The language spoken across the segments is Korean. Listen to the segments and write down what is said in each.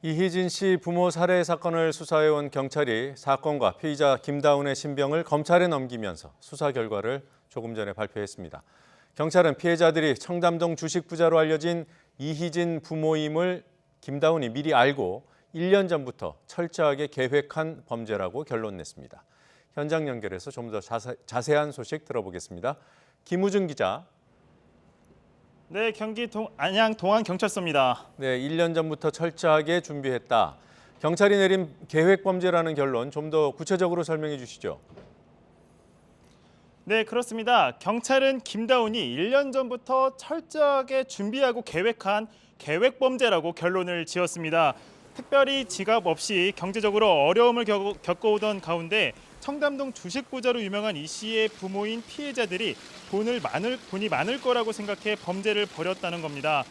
이희진 씨 부모 살해 사건을 수사해온 경찰이 사건과 피의자 김다운의 신병을 검찰에 넘기면서 수사 결과를 조금 전에 발표했습니다. 경찰은 피해자들이 청담동 주식 부자로 알려진 이희진 부모임을 김다운이 미리 알고 1년 전부터 철저하게 계획한 범죄라고 결론 냈습니다. 현장 연결해서 좀 더 자세한 소식 들어보겠습니다. 김우준 기자. 네, 경기 안양 동안경찰서입니다. 네, 1년 전부터 철저하게 준비했다. 경찰이 내린 계획범죄라는 결론 좀 더 구체적으로 설명해 주시죠. 네, 그렇습니다. 경찰은 김다운이 1년 전부터 철저하게 준비하고 계획한 계획범죄라고 결론을 지었습니다. 특별히 지갑 없이 경제적으로 어려움을 겪어오던 가운데 청담동 주식 부자로 유명한 이 씨의 부모인 피해자들이 돈이 많을 거라고 생각해 범죄를 벌였다는 겁니다.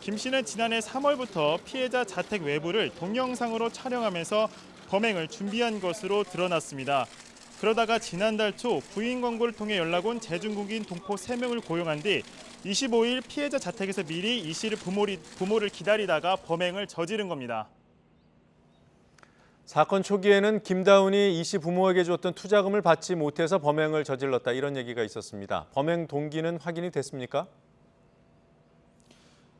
김 씨는 지난해 3월부터 피해자 자택 외부를 동영상으로 촬영하면서 범행을 준비한 것으로 드러났습니다. 그러다가 지난달 초 부인 광고를 통해 연락 온 재중국인 동포 3명을 고용한 뒤 25일 피해자 자택에서 미리 이 씨를 부모를 기다리다가 범행을 저지른 겁니다. 사건 초기에는 김다운이 이 씨 부모에게 줬던 투자금을 받지 못해서 범행을 저질렀다 이런 얘기가 있었습니다. 범행 동기는 확인이 됐습니까?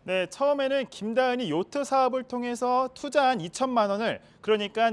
네, 처음에는 김다운이 요트 사업을 통해서 투자한 2천만 원을 그러니까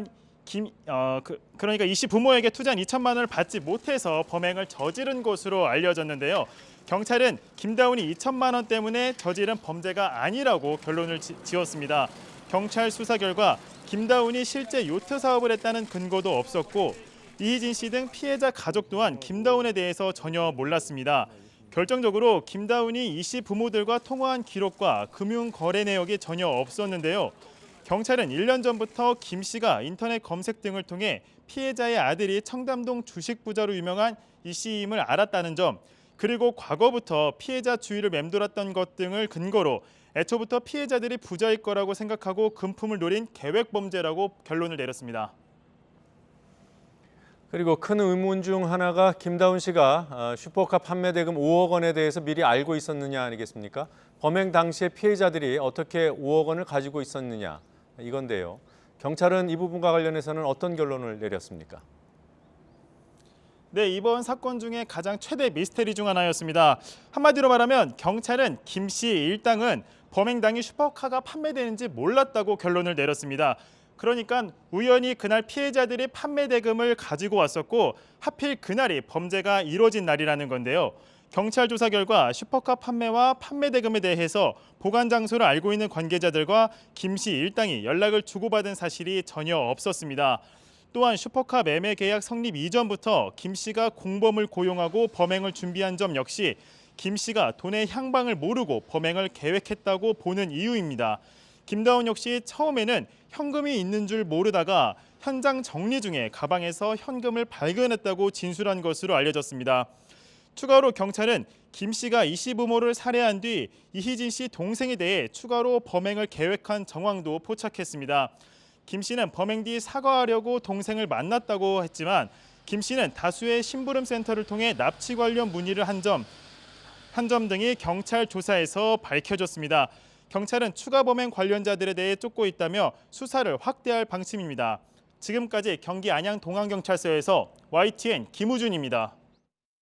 이 씨 부모에게 투자한 2천만 원을 받지 못해서 범행을 저지른 것으로 알려졌는데요. 경찰은 김다운이 2천만 원 때문에 저지른 범죄가 아니라고 결론을 지었습니다. 경찰 수사 결과 김다운이 실제 요트 사업을 했다는 근거도 없었고 이희진 씨 등 피해자 가족 또한 김다운에 대해서 전혀 몰랐습니다. 결정적으로 김다운이 이 씨 부모들과 통화한 기록과 금융 거래 내역이 전혀 없었는데요. 경찰은 1년 전부터 김 씨가 인터넷 검색 등을 통해 피해자의 아들이 청담동 주식 부자로 유명한 이 씨임을 알았다는 점, 그리고 과거부터 피해자 주위를 맴돌았던 것 등을 근거로 애초부터 피해자들이 부자일 거라고 생각하고 금품을 노린 계획범죄라고 결론을 내렸습니다. 그리고 큰 의문 중 하나가 김다운 씨가 슈퍼카 판매 대금 5억 원에 대해서 미리 알고 있었느냐 아니겠습니까? 범행 당시에 피해자들이 어떻게 5억 원을 가지고 있었느냐 이건데요. 경찰은 이 부분과 관련해서는 어떤 결론을 내렸습니까? 네, 이번 사건 중에 가장 최대 미스테리 중 하나였습니다. 한마디로 말하면 경찰은 김 씨 일당은 범행 당일 슈퍼카가 판매되는지 몰랐다고 결론을 내렸습니다. 그러니까 우연히 그날 피해자들이 판매 대금을 가지고 왔었고 하필 그날이 범죄가 이루어진 날이라는 건데요. 경찰 조사 결과 슈퍼카 판매와 판매 대금에 대해서 보관 장소를 알고 있는 관계자들과 김 씨 일당이 연락을 주고받은 사실이 전혀 없었습니다. 또한 슈퍼카 매매 계약 성립 이전부터 김 씨가 공범을 고용하고 범행을 준비한 점 역시 김 씨가 돈의 향방을 모르고 범행을 계획했다고 보는 이유입니다. 김다운 역시 처음에는 현금이 있는 줄 모르다가 현장 정리 중에 가방에서 현금을 발견했다고 진술한 것으로 알려졌습니다. 추가로 경찰은 김 씨가 이 씨 부모를 살해한 뒤 이희진 씨 동생에 대해 추가로 범행을 계획한 정황도 포착했습니다. 김 씨는 범행 뒤 사과하려고 동생을 만났다고 했지만 김 씨는 다수의 심부름 센터를 통해 납치 관련 문의를 한 점 등이 경찰 조사에서 밝혀졌습니다. 경찰은 추가 범행 관련자들에 대해 쫓고 있다며 수사를 확대할 방침입니다. 지금까지 경기 안양 동안경찰서에서 YTN 김우준입니다.